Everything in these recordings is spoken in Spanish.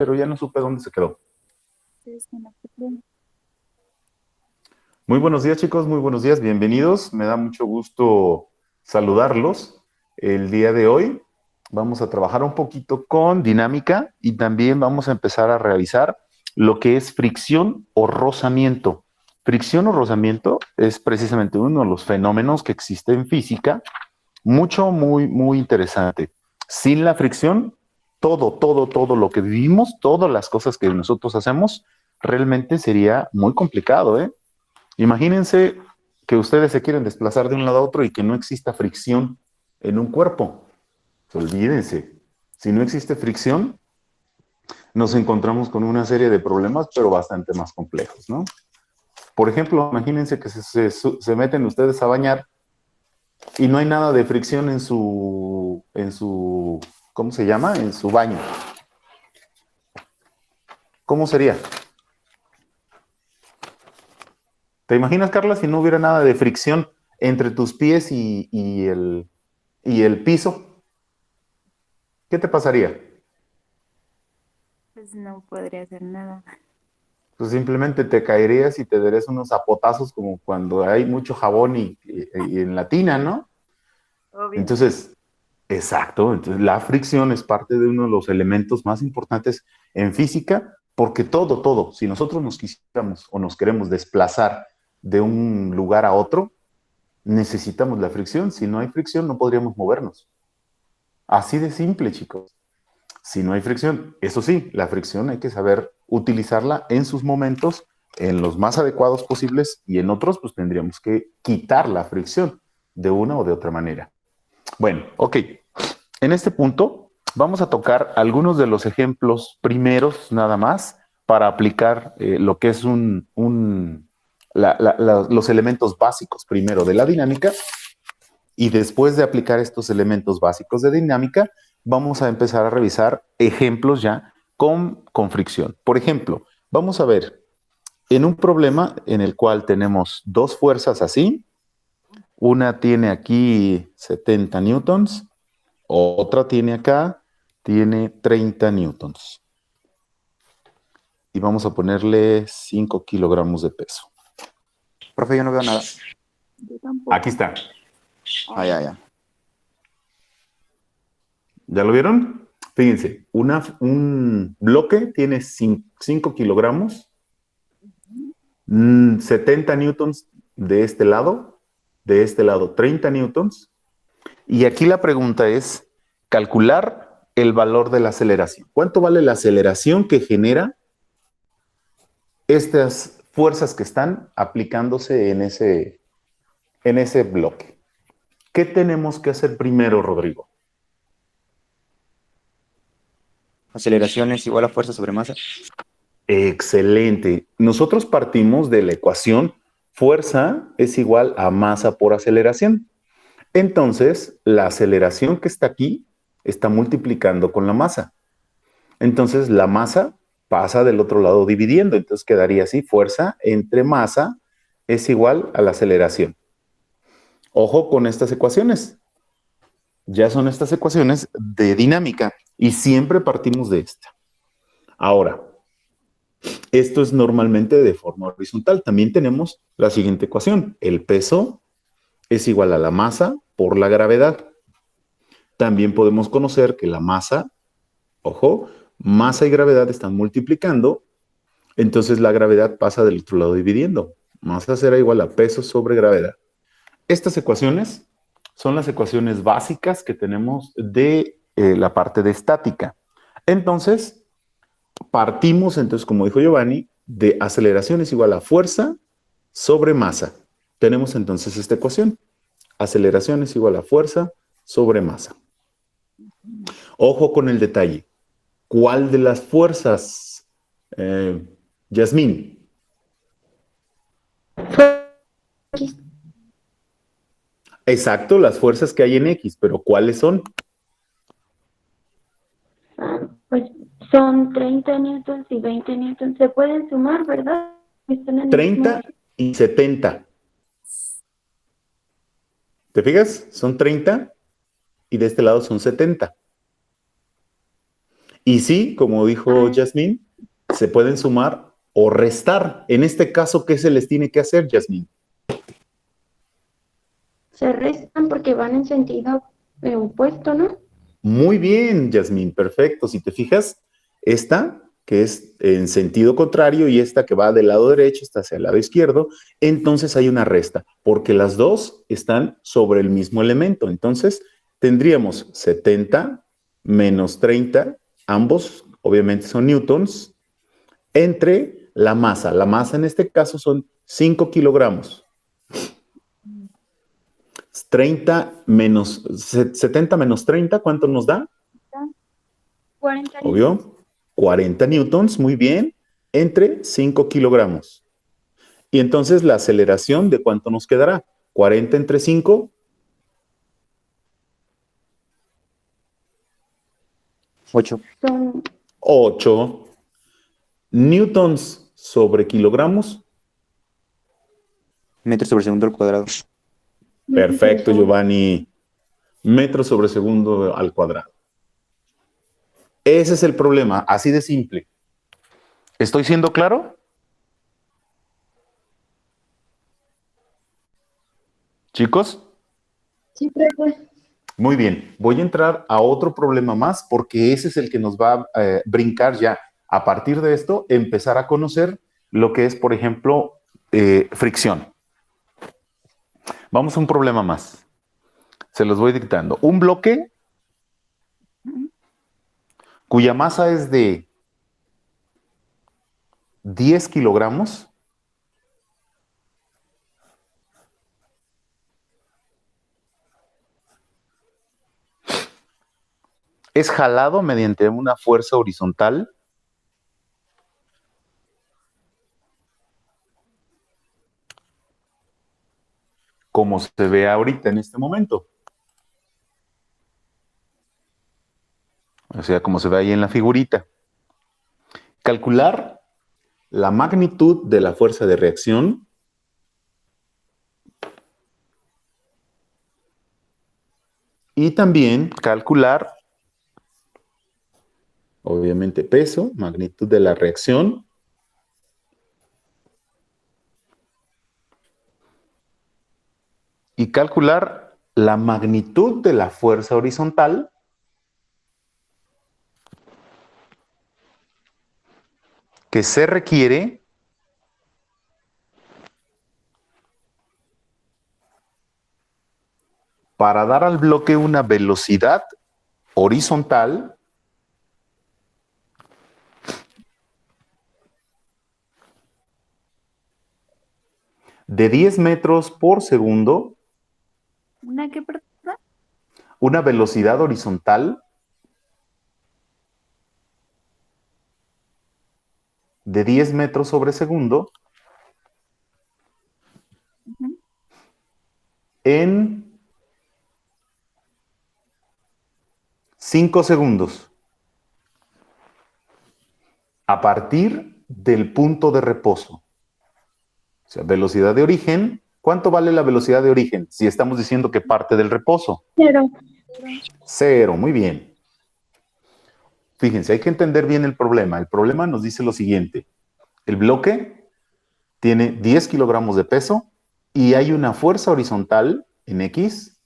pero ya no supe dónde se quedó. Muy buenos días, chicos, muy buenos días, bienvenidos. Me da mucho gusto saludarlos. El día de hoy vamos a trabajar un poquito con dinámica y también vamos a empezar a realizar lo que es fricción o rozamiento. Fricción o rozamiento es precisamente uno de los fenómenos que existe en física, muy interesante. Sin la fricción, todo lo que vivimos, todas las cosas que nosotros hacemos, realmente sería muy complicado, ¿eh? Imagínense que ustedes se quieren desplazar de un lado a otro y que no exista fricción en un cuerpo. Olvídense. Si no existe fricción, nos encontramos con una serie de problemas, pero bastante más complejos, ¿no? Por ejemplo, imagínense que se meten ustedes a bañar y no hay nada de fricción ¿cómo se llama? En su baño. ¿Cómo sería? ¿Te imaginas, Carla, si no hubiera nada de fricción entre tus pies y el piso? ¿Qué te pasaría? Pues no podría hacer nada. Pues simplemente te caerías y te darías unos zapotazos como cuando hay mucho jabón y en la tina, ¿no? Obvio. Entonces, exacto, entonces la fricción es parte de uno de los elementos más importantes en física, porque todo, si nosotros nos quisiéramos o nos queremos desplazar de un lugar a otro, necesitamos la fricción. Si no hay fricción, no podríamos movernos. Así de simple, chicos. Si no hay fricción, eso sí, la fricción hay que saber utilizarla en sus momentos, en los más adecuados posibles, y en otros, pues tendríamos que quitar la fricción de una o de otra manera. Bueno, ok. En este punto vamos a tocar algunos de los ejemplos primeros nada más para aplicar lo que es los elementos básicos primero de la dinámica, y después de aplicar estos elementos básicos de dinámica vamos a empezar a revisar ejemplos ya con fricción. Por ejemplo, vamos a ver en un problema en el cual tenemos dos fuerzas así, una tiene aquí 70 newtons, otra tiene 30 newtons. Y vamos a ponerle 5 kilogramos de peso. Profe, yo no veo nada. Yo tampoco. Aquí está. Ya. ¿Ya lo vieron? Fíjense, un bloque tiene 5 kilogramos, 70 newtons de este lado 30 newtons. Y aquí la pregunta es calcular el valor de la aceleración. ¿Cuánto vale la aceleración que genera estas fuerzas que están aplicándose en ese bloque? ¿Qué tenemos que hacer primero, Rodrigo? Aceleración es igual a fuerza sobre masa. Excelente. Nosotros partimos de la ecuación fuerza es igual a masa por aceleración. Entonces, la aceleración que está aquí está multiplicando con la masa. Entonces, la masa pasa del otro lado dividiendo. Entonces, quedaría así, fuerza entre masa es igual a la aceleración. Ojo con estas ecuaciones. Ya son estas ecuaciones de dinámica y siempre partimos de esta. Ahora, esto es normalmente de forma horizontal. También tenemos la siguiente ecuación. El peso es igual a la masa por la gravedad. También podemos conocer que la masa, ojo, masa y gravedad están multiplicando, entonces la gravedad pasa del otro lado dividiendo. Masa será igual a peso sobre gravedad. Estas ecuaciones son las ecuaciones básicas que tenemos de la parte de estática. Entonces, partimos, entonces, como dijo Giovanni, de aceleración es igual a fuerza sobre masa. Tenemos entonces esta ecuación. Aceleración es igual a fuerza sobre masa. Ojo con el detalle. ¿Cuál de las fuerzas, Yasmín? Exacto, las fuerzas que hay en X, pero ¿cuáles son? Pues son 30 newtons y 20 newtons. Se pueden sumar, ¿verdad? Están en el mismo 30 y 70. ¿Te fijas? Son 30 y de este lado son 70. Y sí, como dijo Yasmín, se pueden sumar o restar. En este caso, ¿qué se les tiene que hacer, Yasmín? Se restan porque van en sentido opuesto, ¿no? Muy bien, Yasmín, perfecto. Si te fijas, esta que es en sentido contrario y esta que va del lado derecho está hacia el lado izquierdo, entonces hay una resta, porque las dos están sobre el mismo elemento. Entonces tendríamos 70 menos 30, ambos obviamente son newtons, entre la masa. La masa en este caso son 5 kilogramos. 70 menos 30, ¿cuánto nos da? 40 Obvio. 40 newtons, muy bien, entre 5 kilogramos. Y entonces la aceleración, ¿de cuánto nos quedará? 40 entre 5, 8. son 8 newtons sobre kilogramos. Metros sobre segundo al cuadrado. Perfecto, Giovanni. Metros sobre segundo al cuadrado. Ese es el problema, así de simple. ¿Estoy siendo claro? Chicos. Sí, profe. Muy bien, voy a entrar a otro problema más porque ese es el que nos va a brincar ya. A partir de esto, empezar a conocer lo que es, por ejemplo, fricción. Vamos a un problema más. Se los voy dictando. Un bloque cuya masa es de 10 kilogramos es jalado mediante una fuerza horizontal como se ve ahorita en este momento. O sea, como se ve ahí en la figurita. Calcular la magnitud de la fuerza de reacción y también calcular, obviamente, peso, magnitud de la reacción y calcular la magnitud de la fuerza horizontal que se requiere para dar al bloque una velocidad horizontal de 10 metros por segundo, ¿Una qué, perdón? una velocidad horizontal de 10 metros sobre segundo en 5 segundos a partir del punto de reposo. O sea, velocidad de origen. ¿Cuánto vale la velocidad de origen si estamos diciendo que parte del reposo? 0. 0, muy bien. Fíjense, hay que entender bien el problema. El problema nos dice lo siguiente. El bloque tiene 10 kilogramos de peso y hay una fuerza horizontal en X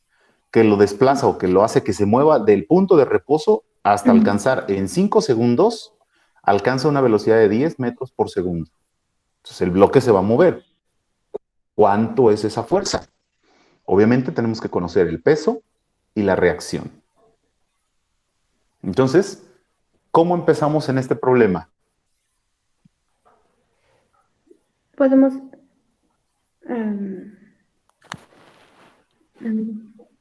que lo desplaza o que lo hace que se mueva del punto de reposo hasta alcanzar en 5 segundos, alcanza una velocidad de 10 metros por segundo. Entonces el bloque se va a mover. ¿Cuánto es esa fuerza? Obviamente tenemos que conocer el peso y la reacción. Entonces, ¿cómo empezamos en este problema? Podemos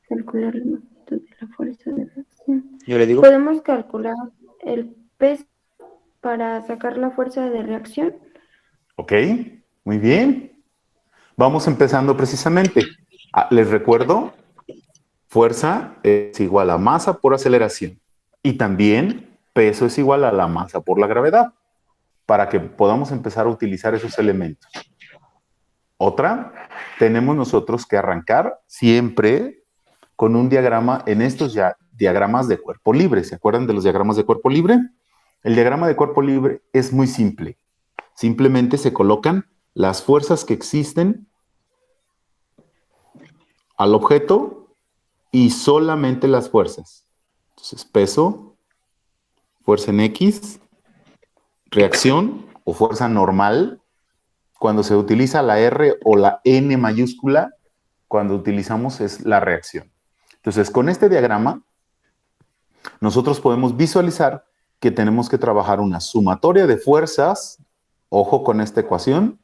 calcular la magnitud de la fuerza de reacción. Yo le digo, Podemos calcular el peso para sacar la fuerza de reacción. Ok, muy bien. Vamos empezando precisamente. Les recuerdo, fuerza es igual a masa por aceleración. Y también peso es igual a la masa por la gravedad, para que podamos empezar a utilizar esos elementos. Otra, tenemos nosotros que arrancar siempre con un diagrama en estos ya diagramas de cuerpo libre. ¿Se acuerdan de los diagramas de cuerpo libre? El diagrama de cuerpo libre es muy simple. Simplemente se colocan las fuerzas que existen al objeto y solamente las fuerzas. Entonces, peso, fuerza en X, reacción o fuerza normal, cuando se utiliza la R o la N mayúscula, cuando utilizamos es la reacción. Entonces, con este diagrama, nosotros podemos visualizar que tenemos que trabajar una sumatoria de fuerzas. Ojo con esta ecuación.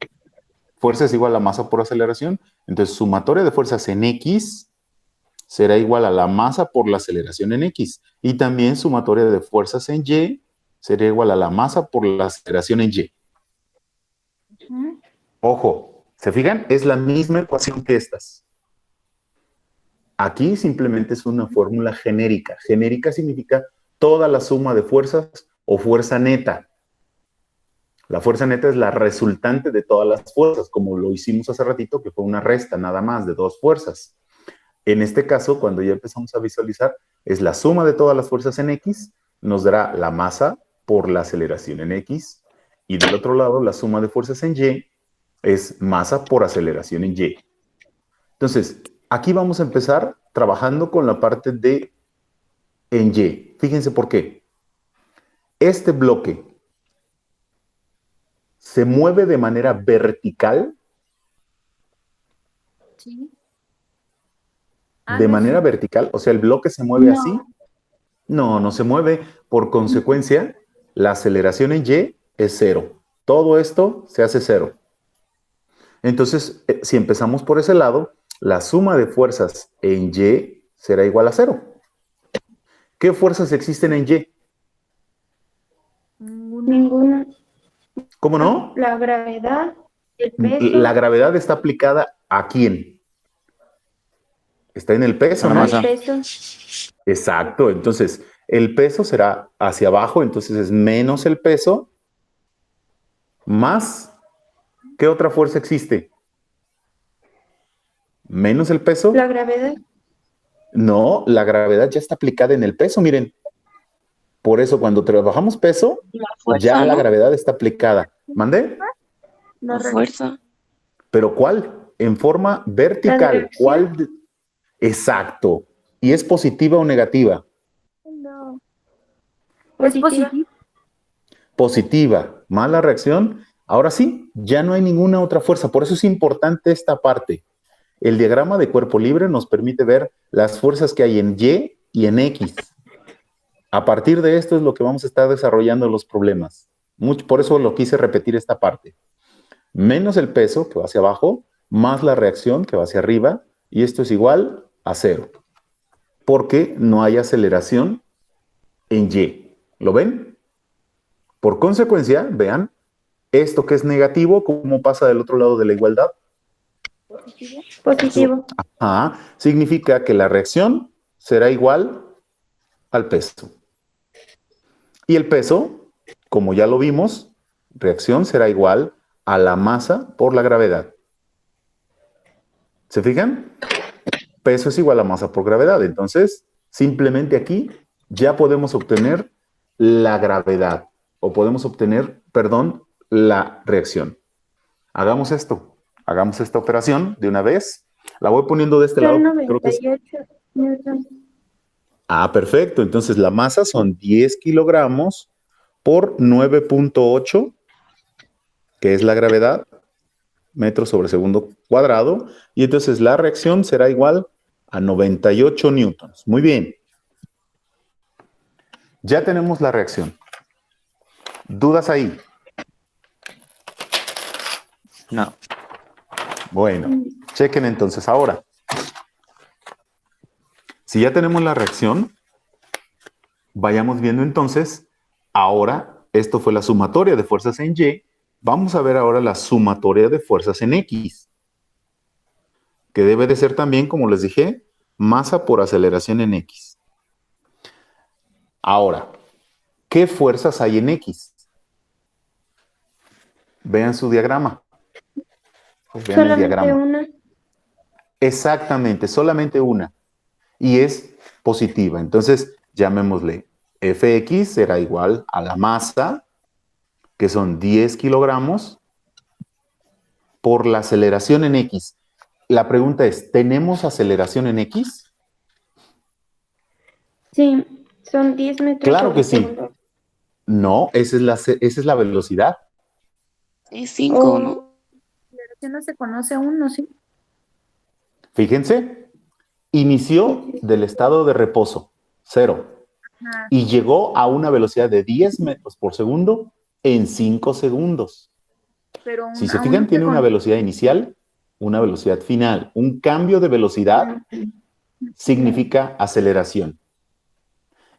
Fuerza es igual a masa por aceleración. Entonces, sumatoria de fuerzas en X será igual a la masa por la aceleración en X. Y también sumatoria de fuerzas en Y sería igual a la masa por la aceleración en Y. Ojo, ¿se fijan? Es la misma ecuación que estas. Aquí simplemente es una fórmula genérica. Genérica significa toda la suma de fuerzas o fuerza neta. La fuerza neta es la resultante de todas las fuerzas, como lo hicimos hace ratito, que fue una resta nada más de dos fuerzas. En este caso, cuando ya empezamos a visualizar, es la suma de todas las fuerzas en X, nos dará la masa por la aceleración en X, y del otro lado, la suma de fuerzas en Y es masa por aceleración en Y. Entonces, aquí vamos a empezar trabajando con la parte de en Y. Fíjense por qué. Este bloque se mueve de manera vertical. Sí. De no, manera sí. vertical, o sea, el bloque se mueve No. así. No, no se mueve. Por consecuencia, la aceleración en Y es cero. Todo esto se hace cero. Entonces, si empezamos por ese lado, la suma de fuerzas en Y será igual a cero. ¿Qué fuerzas existen en Y? Ninguna. ¿Cómo no? La gravedad, el peso. La gravedad está aplicada ¿a quién? Está en el peso, A la ¿no? masa. al peso. Exacto. Entonces, el peso será hacia abajo, entonces es menos el peso, más, ¿qué otra fuerza existe? Menos el peso. La gravedad. No, la gravedad ya está aplicada en el peso, miren. Por eso cuando trabajamos peso, La fuerza, ya la ¿no? gravedad está aplicada. ¿Mandé? La fuerza. ¿Pero cuál? En forma La vertical. dirección. ¿Cuál? Exacto. ¿Y es positiva o negativa? No. Positiva. Es positivo. Positiva. Mala reacción. Ahora sí, ya no hay ninguna otra fuerza. Por eso es importante esta parte. El diagrama de cuerpo libre nos permite ver las fuerzas que hay en Y y en X. A partir de esto es lo que vamos a estar desarrollando los problemas. Por eso lo quise repetir esta parte. Menos el peso, que va hacia abajo, más la reacción, que va hacia arriba, y esto es igual a cero. Porque no hay aceleración en Y. ¿Lo ven? Por consecuencia, vean, esto que es negativo, ¿cómo pasa del otro lado de la igualdad? Positivo. Significa que la reacción será igual al peso. Y el peso, como ya lo vimos, reacción será igual a la masa por la gravedad. ¿Se fijan? Peso es igual a masa por gravedad. Entonces, simplemente aquí ya podemos obtener la gravedad. O podemos obtener, perdón, la reacción. Hagamos esto. Hagamos esta operación de una vez. La voy poniendo de este lado. Son Creo que es... 98 newtons. Perfecto. Entonces la masa son 10 kilogramos por 9.8, que es la gravedad, metros sobre segundo cuadrado. Y entonces la reacción será igual a 98 newtons. Muy bien. Ya tenemos la reacción. ¿Dudas ahí? No. Bueno, chequen entonces ahora. Si ya tenemos la reacción, vayamos viendo entonces, ahora, esto fue la sumatoria de fuerzas en Y, vamos a ver ahora la sumatoria de fuerzas en X, que debe de ser también, como les dije, masa por aceleración en X. Ahora, ¿qué fuerzas hay en X? Vean su diagrama. Vean el Solamente diagrama. una. Exactamente, solamente una. Y es positiva. Entonces, llamémosle Fx será igual a la masa, que son 10 kilogramos, por la aceleración en X. La pregunta es, ¿tenemos aceleración en X? Sí, son 10 metros Claro sobre que sí. segundo. No, esa es la velocidad. Es 5, ¿no? Oh, Que no se conoce aún, ¿no? Sí. Fíjense, inició del estado de reposo, 0, Ajá. y llegó a una velocidad de 10 metros por segundo en 5 segundos. Pero Si se aún fijan, no se tiene una conoce. velocidad inicial, una velocidad final. Un cambio de velocidad significa aceleración.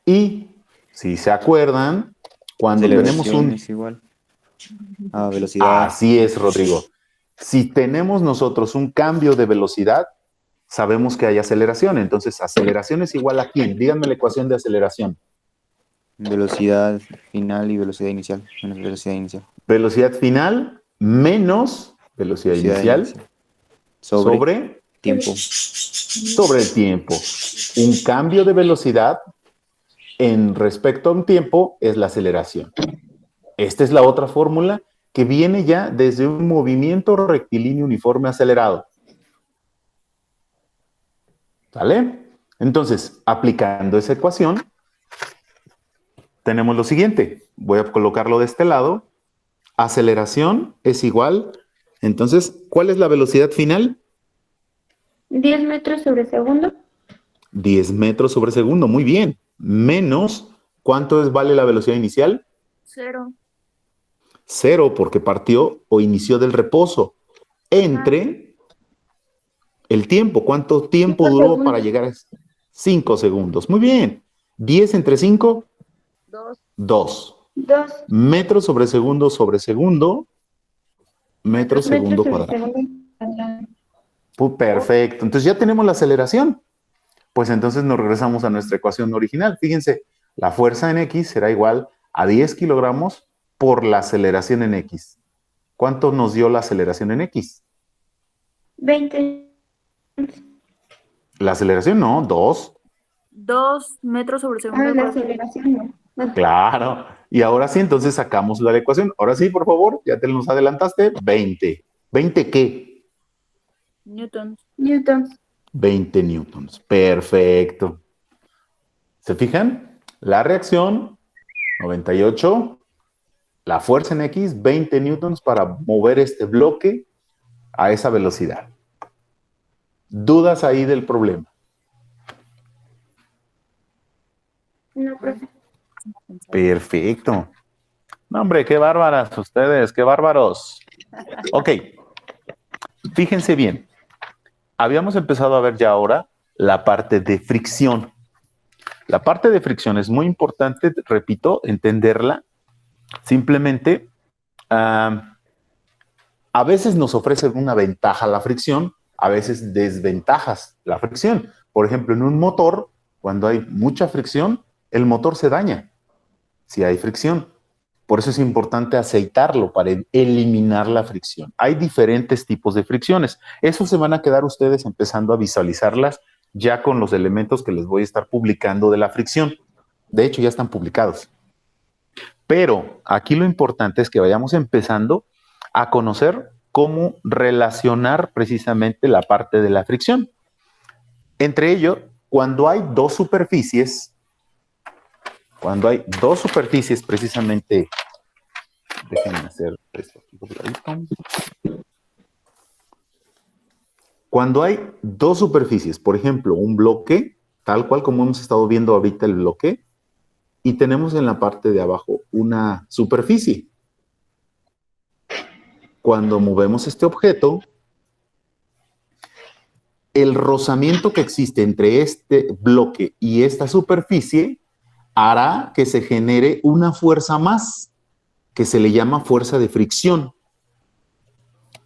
Y si se acuerdan, cuando tenemos Aceleración es igual a velocidad. Así es, Rodrigo. Si tenemos nosotros un cambio de velocidad, sabemos que hay aceleración. Entonces, aceleración es igual a ¿quién? Díganme la ecuación de aceleración. Velocidad final y velocidad inicial. Menos velocidad inicial. Velocidad final menos velocidad inicial sobre tiempo. el tiempo. Un cambio de velocidad en respecto a un tiempo es la aceleración. Esta es la otra fórmula que viene ya desde un movimiento rectilíneo uniforme acelerado. ¿Vale? Entonces, aplicando esa ecuación, tenemos lo siguiente. Voy a colocarlo de este lado. Aceleración es igual. Entonces, ¿cuál es la velocidad final? 10 metros sobre segundo. 10 metros sobre segundo. Muy bien. Menos, ¿cuánto vale la velocidad inicial? 0. 0, porque partió o inició del reposo. Entre el tiempo. ¿Cuánto tiempo 5 duró segundos. para llegar a 5 segundos? Muy bien. 10 entre 5, 2. 2. 2 Metros sobre segundo, metro metros segundo sobre cuadrado. segundo. Perfecto. Entonces ya tenemos la aceleración. Pues entonces nos regresamos a nuestra ecuación original. Fíjense, la fuerza en X será igual a 10 kilogramos por la aceleración en X. ¿Cuánto nos dio la aceleración en X? 20. La aceleración no, 2. 2 metros sobre segundo. Ah, la aceleración no. Claro. Y ahora sí, entonces sacamos la ecuación. Ahora sí, por favor, ya te nos adelantaste. 20. ¿20 qué? Newtons. 20 newtons. Perfecto. ¿Se fijan? La reacción, 98. La fuerza en X, 20 newtons para mover este bloque a esa velocidad. ¿Dudas ahí del problema? No, profe. Perfecto. No, hombre, qué bárbaras ustedes, qué bárbaros. Ok, fíjense bien. Habíamos empezado a ver ya ahora la parte de fricción. La parte de fricción es muy importante, repito, entenderla. Simplemente, a veces nos ofrece una ventaja la fricción, a veces desventajas la fricción. Por ejemplo, en un motor, cuando hay mucha fricción, el motor se daña si hay fricción. Por eso es importante aceitarlo para eliminar la fricción. Hay diferentes tipos de fricciones. Eso se van a quedar ustedes empezando a visualizarlas ya con los elementos que les voy a estar publicando de la fricción. De hecho, ya están publicados. Pero aquí lo importante es que vayamos empezando a conocer cómo relacionar precisamente la parte de la fricción. Entre ello, cuando hay dos superficies precisamente, déjenme hacer esto aquí por ladito. Cuando hay dos superficies, por ejemplo, un bloque, tal cual como hemos estado viendo ahorita el bloque, y tenemos en la parte de abajo una superficie. Cuando movemos este objeto, el rozamiento que existe entre este bloque y esta superficie hará que se genere una fuerza más, que se le llama fuerza de fricción,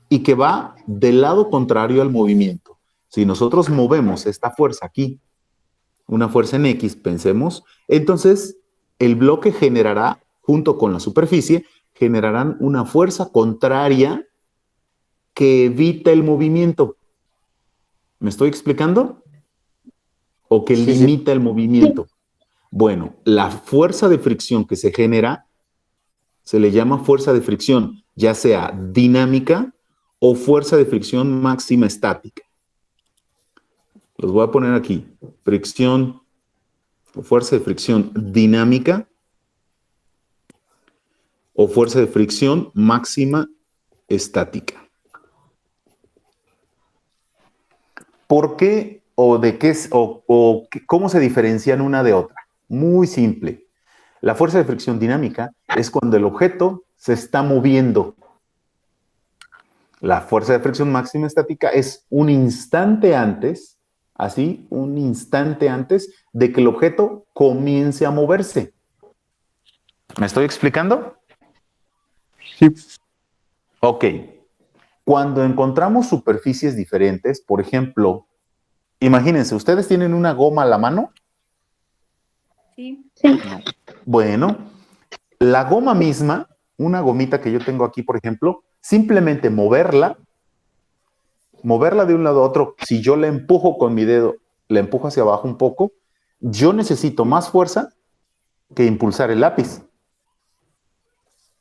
y que va del lado contrario al movimiento. Si nosotros movemos esta fuerza aquí, una fuerza en X, pensemos, entonces el bloque generará, junto con la superficie, generarán una fuerza contraria que evita el movimiento. ¿Me estoy explicando? ¿O que limita el movimiento? Bueno, la fuerza de fricción que se genera se le llama fuerza de fricción, ya sea dinámica o fuerza de fricción máxima estática. Los voy a poner aquí. Fricción o fuerza de fricción dinámica o fuerza de fricción máxima estática. ¿Por qué o de qué cómo se diferencian una de otra? Muy simple. La fuerza de fricción dinámica es cuando el objeto se está moviendo. La fuerza de fricción máxima estática es un instante antes, así, un instante antes de que el objeto comience a moverse. ¿Me estoy explicando? Sí. Ok. Cuando encontramos superficies diferentes, por ejemplo, imagínense, ¿ustedes tienen una goma a la mano? Sí. Sí. Bueno, la goma misma, una gomita que yo tengo aquí, por ejemplo, simplemente moverla de un lado a otro, si yo la empujo con mi dedo, la empujo hacia abajo un poco, yo necesito más fuerza que impulsar el lápiz.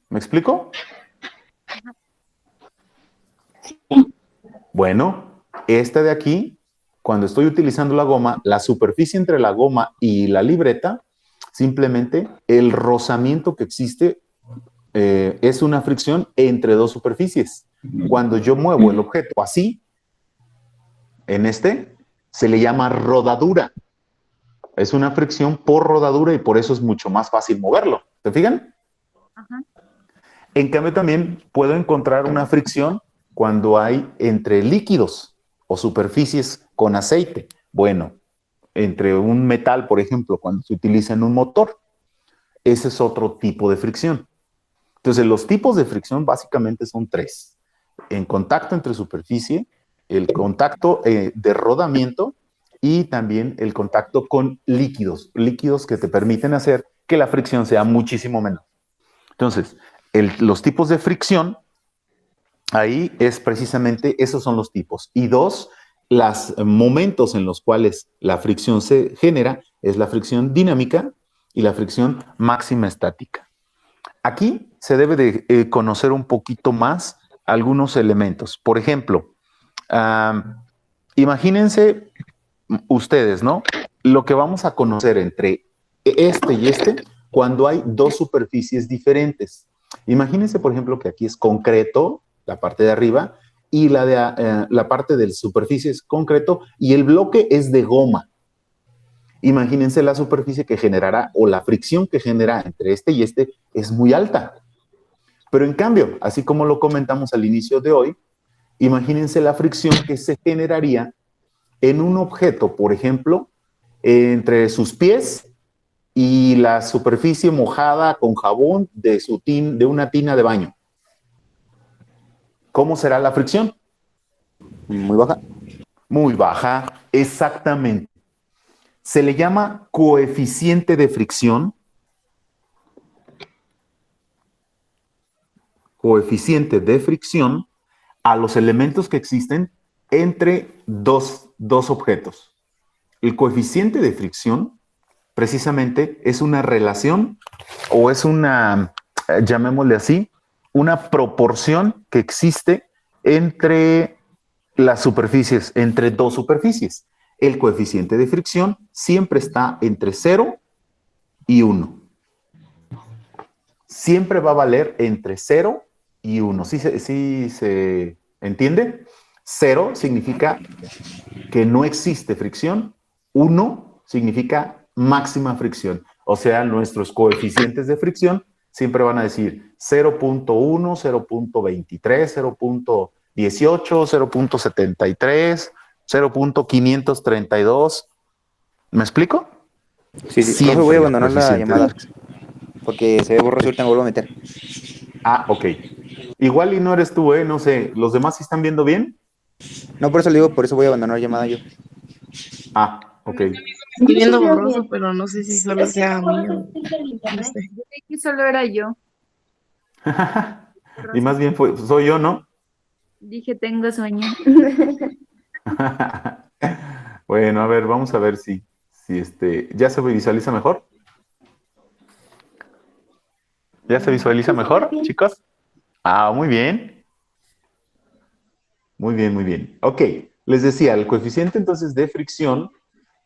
¿Me explico? Bueno, esta de aquí, cuando estoy utilizando la goma, la superficie entre la goma y la libreta, simplemente el rozamiento que existe es una fricción entre dos superficies. Cuando yo muevo el objeto así, en este, se le llama rodadura. Es una fricción por rodadura y por eso es mucho más fácil moverlo. ¿Se fijan? Ajá. En cambio, también puedo encontrar una fricción cuando hay entre líquidos o superficies con aceite. Bueno, entre un metal, por ejemplo, cuando se utiliza en un motor. Ese es otro tipo de fricción. Entonces, los tipos de fricción básicamente son tres. En contacto entre superficie, el contacto de rodamiento y también el contacto con líquidos. Líquidos que te permiten hacer que la fricción sea muchísimo menor. Entonces, los tipos de fricción, ahí es precisamente, esos son los tipos. Y dos, los momentos en los cuales la fricción se genera es la fricción dinámica y la fricción máxima estática. Aquí se debe de conocer un poquito más algunos elementos. Por ejemplo, imagínense ustedes, ¿no? Lo que vamos a conocer entre este y este cuando hay dos superficies diferentes. Imagínense, por ejemplo, que aquí es concreto, la parte de arriba, y la parte de la superficie es concreto y el bloque es de goma. Imagínense la superficie que generará o la fricción que genera entre este y este es muy alta. Pero en cambio, así como lo comentamos al inicio de hoy, imagínense la fricción que se generaría en un objeto, por ejemplo, entre sus pies y la superficie mojada con jabón de una tina de baño. ¿Cómo será la fricción? Muy baja. Muy baja, exactamente. Se le llama coeficiente de fricción. Coeficiente de fricción a los elementos que existen entre dos objetos. El coeficiente de fricción precisamente es una relación o es una, llamémosle así, una proporción que existe entre las superficies, entre dos superficies. El coeficiente de fricción siempre está entre 0 y 1. Siempre va a valer entre 0 y 1. ¿Sí se entiende? 0 significa que no existe fricción. 1 significa máxima fricción. O sea, nuestros coeficientes de fricción siempre van a decir 0.1, 0.23, 0.18, 0.73, 0.532. ¿Me explico? Sí, sí. Profe, voy a abandonar la llamada porque se ve borroso y ahorita me vuelvo a meter. Ah, ok. Igual y no eres tú, no sé. ¿Los demás sí están viendo bien? No, por eso le digo, por eso voy a abandonar la llamada yo. Ah, ok. Estoy viendo borroso, pero no sé si solo sea mío. No sé. Yo creí que solo era yo. Y más bien soy yo, ¿no? Dije, tengo sueño. Bueno, a ver, vamos a ver si ya se visualiza mejor. ¿Ya se visualiza Sí, mejor, súper bien. chicos? Ah, muy bien. Muy bien, muy bien. Ok, les decía, el coeficiente entonces de fricción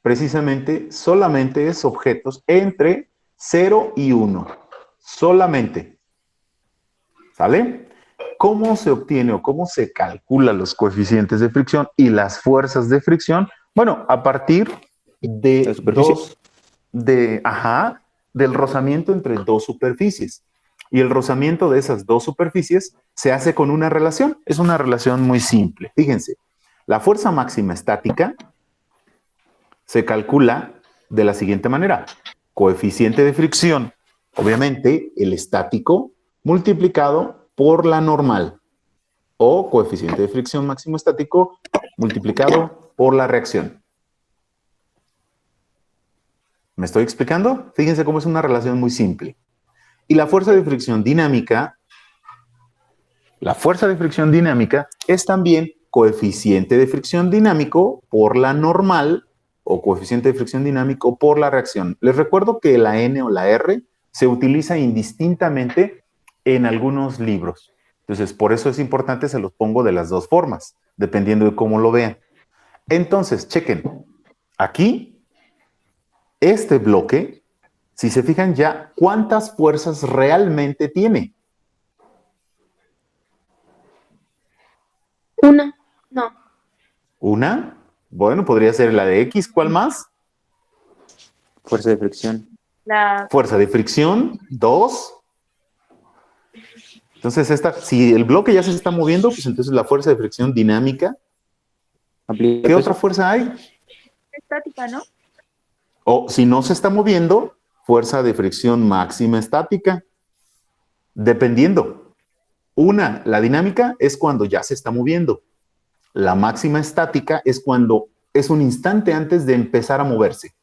precisamente solamente es objetos entre 0 y 1. Solamente. ¿Sale? ¿Cómo se obtiene o cómo se calcula los coeficientes de fricción y las fuerzas de fricción? Bueno, a partir La de superficie. del rozamiento entre dos superficies. Y el rozamiento de esas dos superficies se hace con una relación. Es una relación muy simple. Fíjense, la fuerza máxima estática se calcula de la siguiente manera. Coeficiente de fricción, obviamente el estático, multiplicado por la normal. O coeficiente de fricción máximo estático multiplicado por la reacción. ¿Me estoy explicando? Fíjense cómo es una relación muy simple. Y la fuerza de fricción dinámica es también coeficiente de fricción dinámico por la normal o coeficiente de fricción dinámico por la reacción. Les recuerdo que la N o la R se utiliza indistintamente en algunos libros. Entonces, por eso es importante, se los pongo de las dos formas, dependiendo de cómo lo vean. Entonces, chequen. Aquí, este bloque, si se fijan ya, ¿cuántas fuerzas realmente tiene? Una. No. Una. Bueno, podría ser la de X. ¿Cuál más? Fuerza de fricción. La Fuerza de fricción. 2. Entonces, si el bloque ya se está moviendo, pues entonces la fuerza de fricción dinámica. Aplica ¿Qué otra peso. fuerza hay? estática, ¿no? O si no se está moviendo, fuerza de fricción máxima estática. Dependiendo. Una, la dinámica es cuando ya se está moviendo. La máxima estática es cuando es un instante antes de empezar a moverse.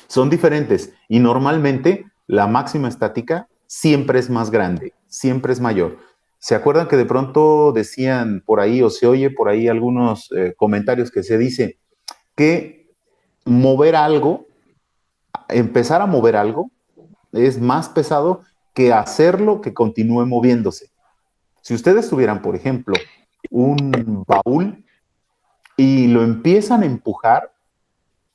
Son diferentes y normalmente la máxima estática siempre es más grande, siempre es mayor. ¿Se acuerdan que de pronto decían por ahí o se oye por ahí algunos comentarios que se dice que mover algo, empezar a mover algo, es más pesado que hacerlo que continúe moviéndose? Si ustedes tuvieran, por ejemplo, un baúl y lo empiezan a empujar,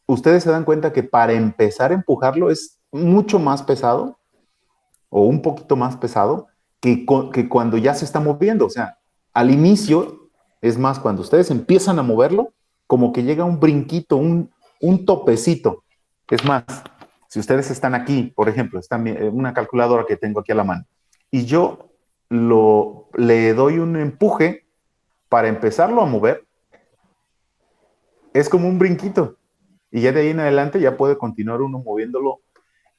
ustedes se dan cuenta que para empezar a empujarlo es mucho más pesado o un poquito más pesado que cuando ya se está moviendo. O sea, al inicio, es más, cuando ustedes empiezan a moverlo, como que llega un brinquito, un topecito. Es más, si ustedes están aquí, por ejemplo, está una calculadora que tengo aquí a la mano, y yo le doy un empuje para empezarlo a mover, es como un brinquito. Y ya de ahí en adelante ya puede continuar uno moviéndolo.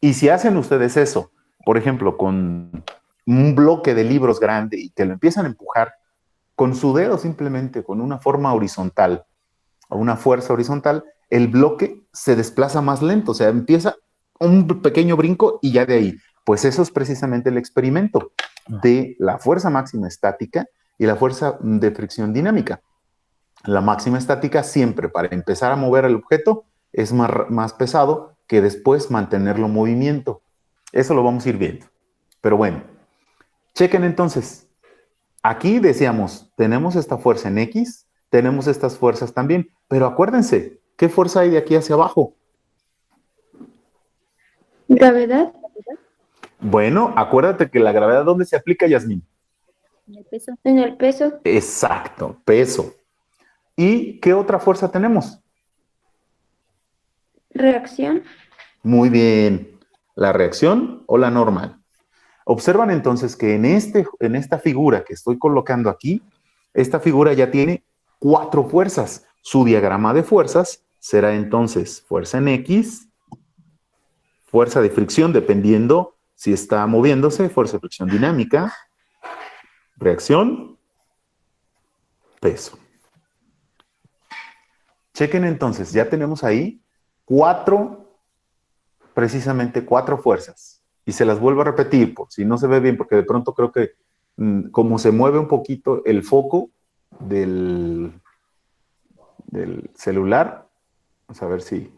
Y si hacen ustedes eso, por ejemplo, con un bloque de libros grande y que lo empiezan a empujar con su dedo simplemente, con una forma horizontal o una fuerza horizontal, el bloque se desplaza más lento, o sea, empieza un pequeño brinco y ya de ahí. Pues eso es precisamente el experimento de la fuerza máxima estática y la fuerza de fricción dinámica. La máxima estática siempre para empezar a mover el objeto es más pesado que después mantenerlo en movimiento. Eso lo vamos a ir viendo. Pero bueno, chequen entonces. Aquí decíamos, tenemos esta fuerza en X, tenemos estas fuerzas también, pero acuérdense, ¿qué fuerza hay de aquí hacia abajo? Gravedad. Bueno, acuérdate que la gravedad, ¿dónde se aplica, Yasmín? en el peso. En el peso. Exacto, peso. ¿Y qué otra fuerza tenemos? Reacción. Muy bien, la reacción o la normal. Observan entonces que en esta figura que estoy colocando aquí, esta figura ya tiene 4 fuerzas. Su diagrama de fuerzas será entonces fuerza en X, fuerza de fricción dependiendo si está moviéndose, fuerza de fricción dinámica, reacción, peso. Chequen entonces, ya tenemos ahí precisamente 4 fuerzas. Y se las vuelvo a repetir, por si no se ve bien, porque de pronto creo que como se mueve un poquito el foco del celular, vamos a ver si...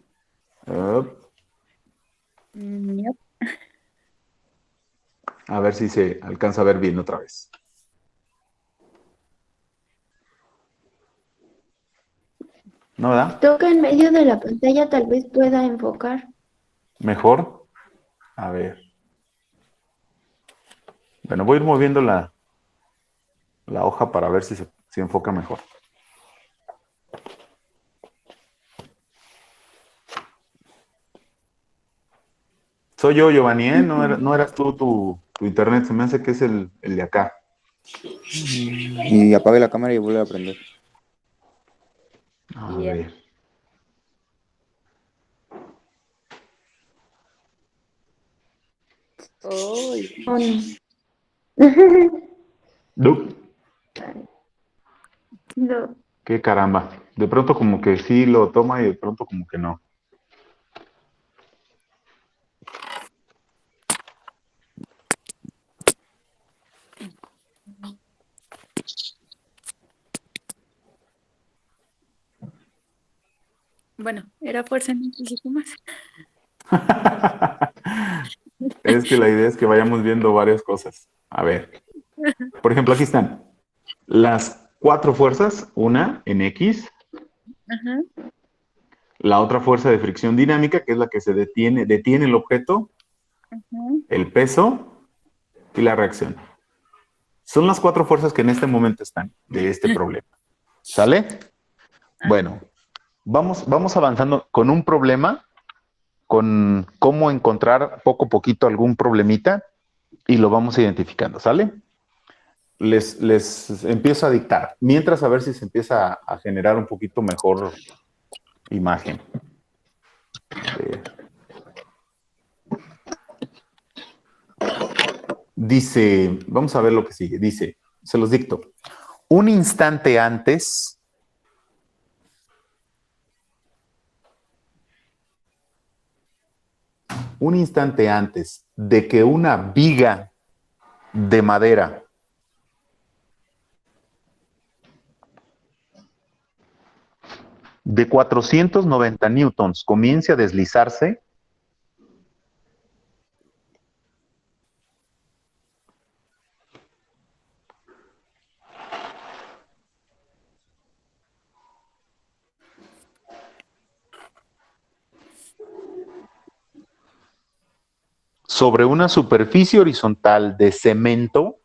Yep. A ver si se alcanza a ver bien otra vez. ¿No, verdad? Toca en medio de la pantalla, tal vez pueda enfocar. ¿Mejor? A ver. Bueno, voy a ir moviendo la hoja para ver si enfoca mejor. Soy yo, Giovanni, ¿eh? No eras tú tu internet, se me hace que es el de acá. Y apague la cámara y vuelve a prender. A Bien. ver. Uy, Oh, no. Du, No. qué caramba. De pronto como que sí lo toma y de pronto como que no. bueno, era fuerza en un poquito más. Es que la idea es que vayamos viendo varias cosas. A ver. Por ejemplo, aquí están las 4 fuerzas. Una en X. Ajá, La otra fuerza de fricción dinámica, que es la que detiene el objeto, ajá. el peso y la reacción. Son las 4 fuerzas que en este momento están de este problema. ¿Sale? Bueno, vamos avanzando con un problema, con cómo encontrar poco a poquito algún problemita y lo vamos identificando, ¿sale? Les empiezo a dictar, mientras a ver si se empieza a generar un poquito mejor imagen. Dice, vamos a ver lo que sigue, dice, se los dicto. Un instante antes de que una viga de madera de 490 newtons comience a deslizarse, sobre una superficie horizontal de cemento,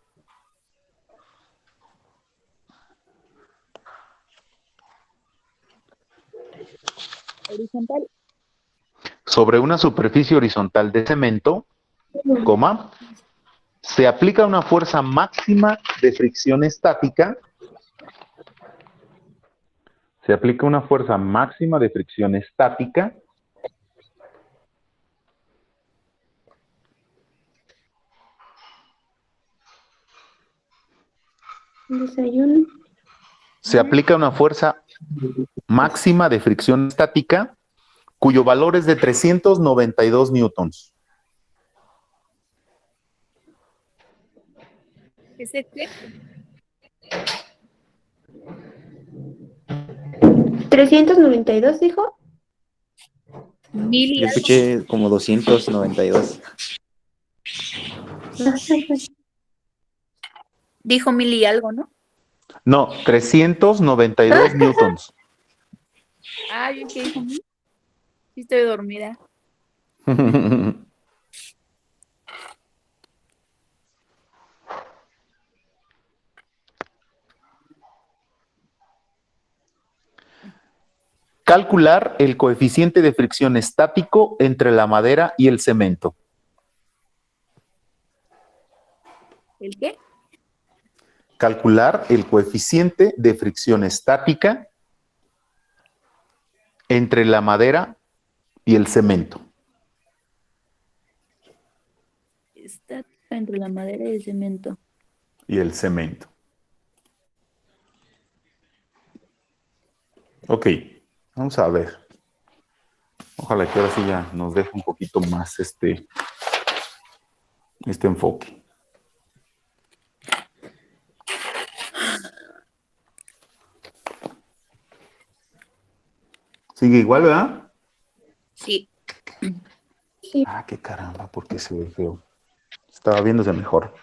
Horizontal. sobre una superficie horizontal de cemento, coma, se aplica una fuerza máxima de fricción estática. Se aplica una fuerza máxima de fricción estática Desayuno. se aplica una fuerza máxima de fricción estática cuyo valor es de 392 newtons. ¿Ese qué? 392, dijo. Mil y Yo algo. escuché como 292. Dijo mil y algo, ¿no? No, 392 newtons. Ah, yo que dijo mil. Sí, estoy dormida. Calcular el coeficiente de fricción estático entre la madera y el cemento. ¿El qué? Calcular el coeficiente de fricción estática entre la madera y el cemento. Está entre la madera y el cemento. Y el cemento. Ok, vamos a ver. Ojalá que ahora sí ya nos deje un poquito más este enfoque. Sigue igual, ¿verdad? Sí. Ah, qué caramba, porque se ve feo. Estaba viéndose mejor.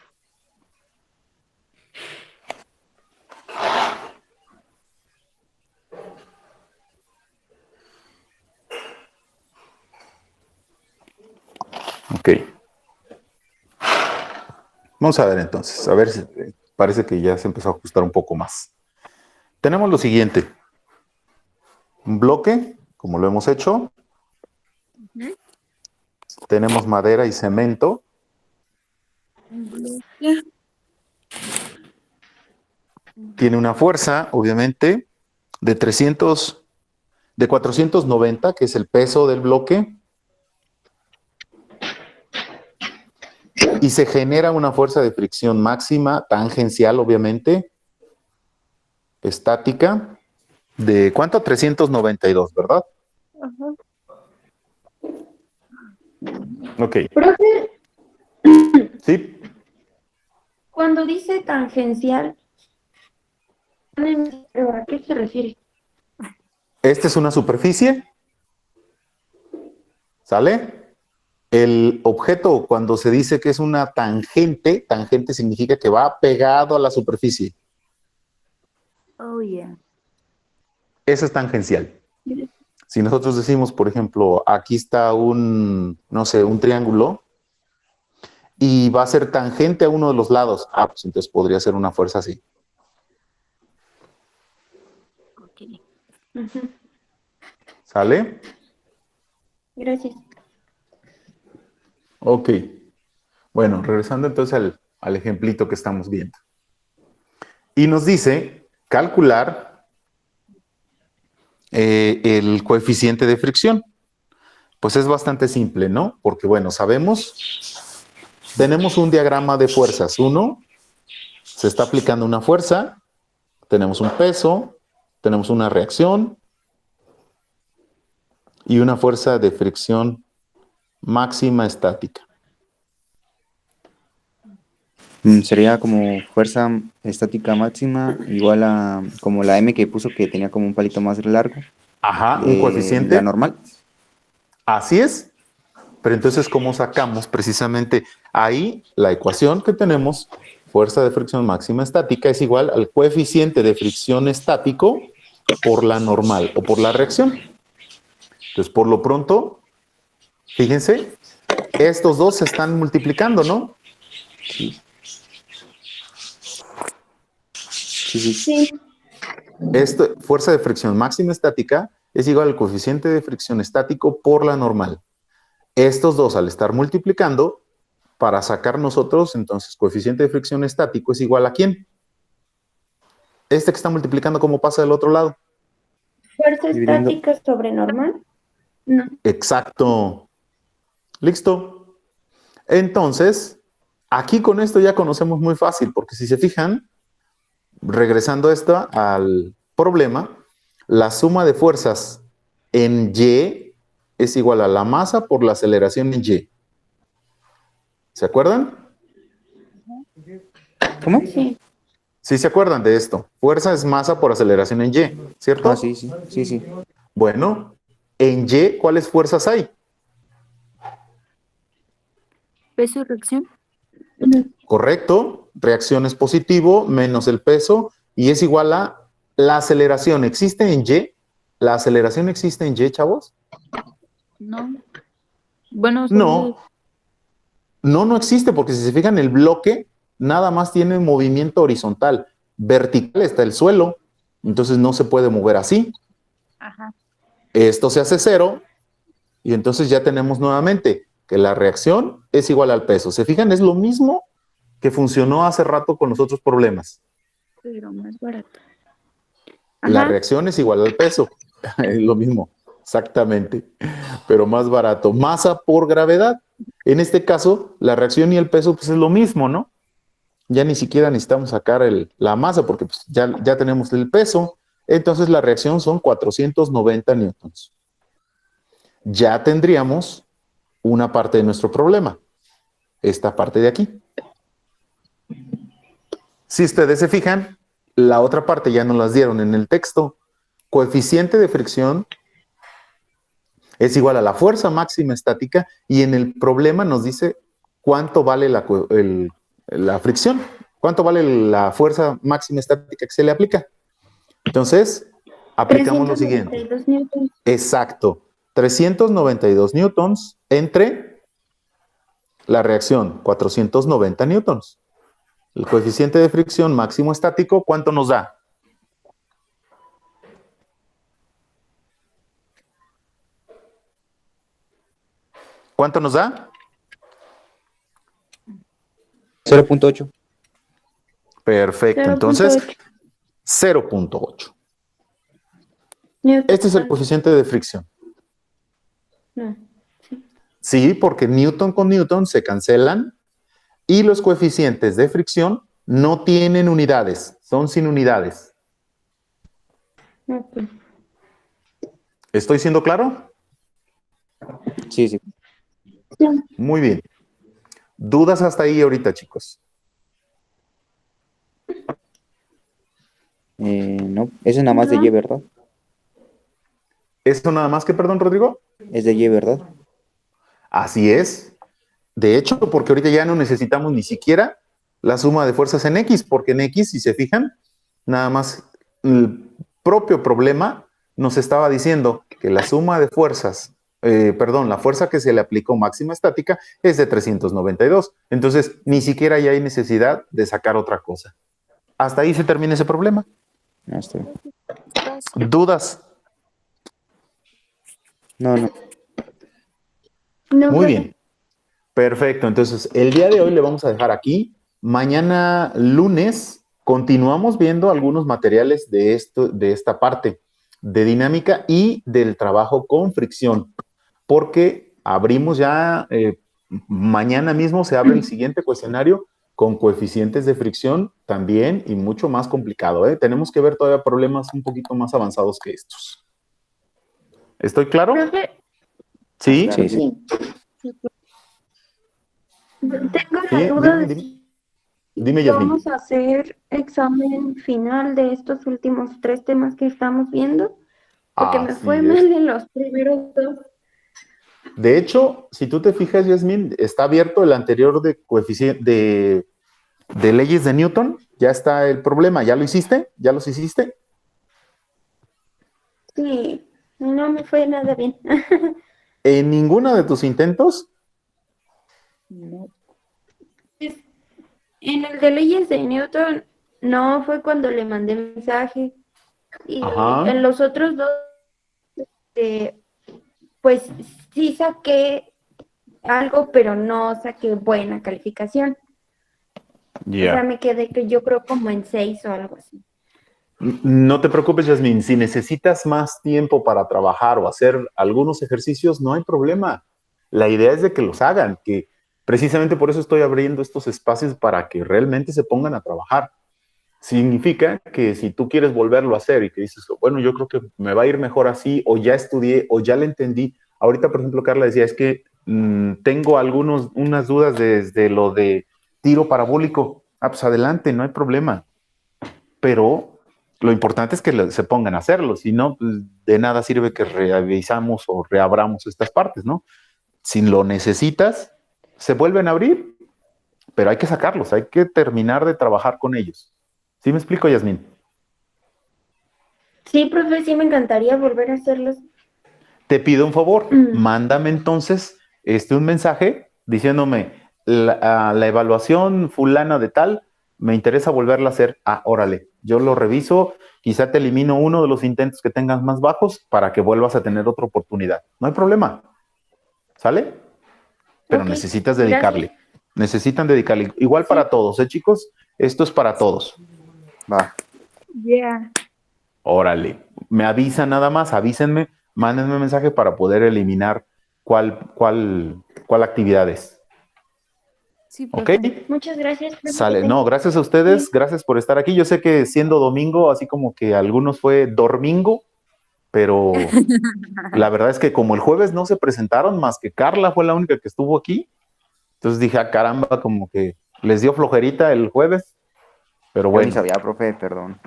Ok. Vamos a ver entonces, a ver si parece que ya se empezó a ajustar un poco más. Tenemos lo siguiente. Un bloque, como lo hemos hecho. Tenemos madera y cemento. Tiene una fuerza, obviamente, de 490, que es el peso del bloque. Y se genera una fuerza de fricción máxima, tangencial, obviamente, estática, de ¿cuánto? 392, ¿verdad? Ajá. Ok. Profe, Sí. cuando dice tangencial, ¿a qué se refiere? Esta es una superficie. ¿Sale? El objeto, cuando se dice que es una tangente, tangente significa que va pegado a la superficie. Oh, yeah. Eso es tangencial. Si nosotros decimos, por ejemplo, aquí está un, no sé, un triángulo y va a ser tangente a uno de los lados. Ah, pues entonces podría ser una fuerza así. Ok. Ujú. ¿Sale? Gracias. Ok. Bueno, regresando entonces al ejemplito que estamos viendo. Y nos dice calcular el coeficiente de fricción. Pues es bastante simple, ¿no? Porque, bueno, sabemos, tenemos un diagrama de fuerzas. Uno, se está aplicando una fuerza, tenemos un peso, tenemos una reacción y una fuerza de fricción máxima estática. Sería como fuerza estática máxima igual a como la M que puso que tenía como un palito más largo. Ajá, un La coeficiente. normal. Así es. Pero entonces, ¿cómo sacamos precisamente ahí la ecuación que tenemos? Fuerza de fricción máxima estática es igual al coeficiente de fricción estático por la normal o por la reacción. Entonces, por lo pronto, fíjense, estos dos se están multiplicando, ¿no? Sí. Sí. Sí. Fuerza de fricción máxima estática es igual al coeficiente de fricción estático por la normal. Estos dos, al estar multiplicando, para sacar nosotros, entonces, coeficiente de fricción estático es igual a ¿quién? Este que está multiplicando, ¿cómo pasa del otro lado? ¿Fuerza Dividiendo. estática sobre normal? No. Exacto. Listo. Entonces, aquí con esto ya conocemos muy fácil, porque si se fijan, regresando esto al problema, la suma de fuerzas en Y es igual a la masa por la aceleración en Y. ¿Se acuerdan? ¿Cómo? Sí. Sí, se acuerdan de esto. Fuerza es masa por aceleración en Y, ¿cierto? Ah, sí. Bueno, en Y, ¿cuáles fuerzas hay? ¿Peso y reacción? Correcto. Reacción es positivo menos el peso y es igual a la aceleración. ¿Existe en Y? ¿La aceleración existe en Y, chavos? No. Bueno, No, no existe porque si se fijan, el bloque nada más tiene movimiento horizontal. Vertical está el suelo, entonces no se puede mover así. Ajá. Esto se hace cero y entonces ya tenemos nuevamente que la reacción es igual al peso. ¿Se fijan? Es lo mismo que funcionó hace rato con los otros problemas. Pero más barato. La Ajá. reacción es igual al peso. Es lo mismo, exactamente. Pero más barato. Masa por gravedad. En este caso, la reacción y el peso pues es lo mismo, ¿no? Ya ni siquiera necesitamos sacar la masa porque pues, ya tenemos el peso. Entonces la reacción son 490 newtons. Ya tendríamos una parte de nuestro problema. Esta parte de aquí. Si ustedes se fijan, la otra parte ya nos las dieron en el texto. Coeficiente de fricción es igual a la fuerza máxima estática y en el problema nos dice cuánto vale la fricción, cuánto vale la fuerza máxima estática que se le aplica. Entonces, aplicamos lo siguiente. 392 newtons. Exacto. 392 newtons entre la reacción, 490 newtons. El coeficiente de fricción máximo estático, ¿cuánto nos da? ¿Cuánto nos da? 0.8. Perfecto. 0.8. Entonces, 0.8. Este es el coeficiente de fricción. No. Sí, porque Newton con Newton se cancelan y los coeficientes de fricción no tienen unidades, son sin unidades. Ok. ¿Estoy siendo claro? Sí, sí. Sí. Muy bien. ¿Dudas hasta ahí ahorita, chicos? No, eso es nada más de Y, ¿verdad? ¿Eso nada más que, perdón, Rodrigo? Es de Y, ¿verdad? Así es. De hecho, porque ahorita ya no necesitamos ni siquiera la suma de fuerzas en X, porque en X, si se fijan, nada más el propio problema nos estaba diciendo que la suma de fuerzas, la fuerza que se le aplicó máxima estática es de 392. Entonces, ni siquiera ya hay necesidad de sacar otra cosa. Hasta ahí se termina ese problema. No, está bien. ¿Dudas? No, no. No, Muy profe. bien. Perfecto. Entonces, el día de hoy le vamos a dejar aquí. Mañana lunes continuamos viendo algunos materiales de esta parte de dinámica y del trabajo con fricción, porque abrimos ya, mañana mismo se abre el siguiente cuestionario con coeficientes de fricción también y mucho más complicado, ¿eh? Tenemos que ver todavía problemas un poquito más avanzados que estos. ¿Estoy claro? Profe, Sí. Sí, sí. sí. Tengo Sí, la duda dime, de dime. si Dime, Yasmín. vamos a hacer examen final de estos últimos 3 temas que estamos viendo, porque me Así fue es. mal en los primeros 2. De hecho, si tú te fijas, Yasmín, está abierto el anterior de coeficiente de leyes de Newton. Ya está el problema. ¿Ya lo hiciste? ¿Ya los hiciste? Sí, no me fue nada bien. ¿En ninguno de tus intentos? No. En el de leyes de Newton, no fue cuando le mandé mensaje. Y Ajá. en los otros 2, pues sí saqué algo, pero no saqué buena calificación. O sea, me quedé que yo creo como en 6 o algo así. No te preocupes, Yasmín. Si necesitas más tiempo para trabajar o hacer algunos ejercicios, no hay problema. La idea es de que los hagan, que precisamente por eso estoy abriendo estos espacios para que realmente se pongan a trabajar. Significa que si tú quieres volverlo a hacer y que dices, bueno, yo creo que me va a ir mejor así, o ya estudié, o ya le entendí. Ahorita, por ejemplo, Carla decía, es que tengo unas dudas desde lo de tiro parabólico. Ah, pues adelante, no hay problema. Pero lo importante es que se pongan a hacerlo, si no, pues de nada sirve que revisamos o reabramos estas partes, ¿no? Si lo necesitas, se vuelven a abrir, pero hay que sacarlos, hay que terminar de trabajar con ellos. ¿Sí me explico, Yasmín? Sí, profe, sí me encantaría volver a hacerlos. Te pido un favor, mándame entonces un mensaje diciéndome la evaluación fulana de tal, me interesa volverla a hacer. Ah, órale, yo lo reviso, quizá te elimino uno de los intentos que tengas más bajos para que vuelvas a tener otra oportunidad. No hay problema, ¿sale? Pero Ok, necesitas dedicarle. Necesitan dedicarle. Igual para todos, ¿eh, chicos? Esto es para todos. Va. Yeah. Órale. Me avisan nada más, avísenme, mándenme un mensaje para poder eliminar cuál actividad es. Sí, ¿Ok? profe. muchas gracias, profe. Sale. No, gracias a ustedes, gracias por estar aquí. Yo sé que siendo domingo, así como que algunos fue dormingo, pero la verdad es que como el jueves no se presentaron, más que Carla fue la única que estuvo aquí, entonces dije, ah, caramba, como que les dio flojerita el jueves, pero Yo ni bueno. sabía, profe, perdón.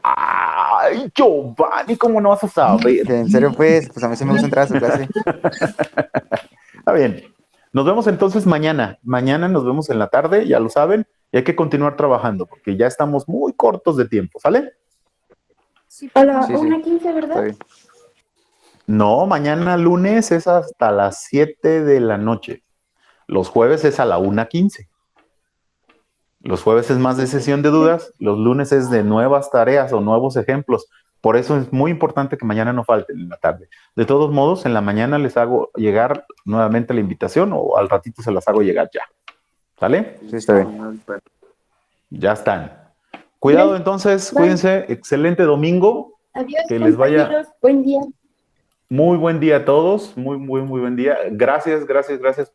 Ay, Giovanni, ¿cómo no vas a saber? En serio, pues a mí sí me gusta entrar a su clase. Está bien. Nos vemos entonces mañana. Mañana nos vemos en la tarde, ya lo saben, y hay que continuar trabajando porque ya estamos muy cortos de tiempo, ¿sale? Sí, A la Sí, sí. 1:15, Está ¿verdad? bien. No, mañana lunes es hasta las 7 de la noche. Los jueves es a la 1:15. Los jueves es más de sesión de dudas, los lunes es de nuevas tareas o nuevos ejemplos. Por eso es muy importante que mañana no falten en la tarde. De todos modos, en la mañana les hago llegar nuevamente la invitación o al ratito se las hago llegar ya. ¿Sale? Sí, está bien. Ya están. Cuidado entonces, Bye. cuídense. Excelente domingo. Adiós, Que les vaya compañeros. Buen día. muy buen día a todos. Muy, muy, muy buen día. Gracias, gracias, gracias.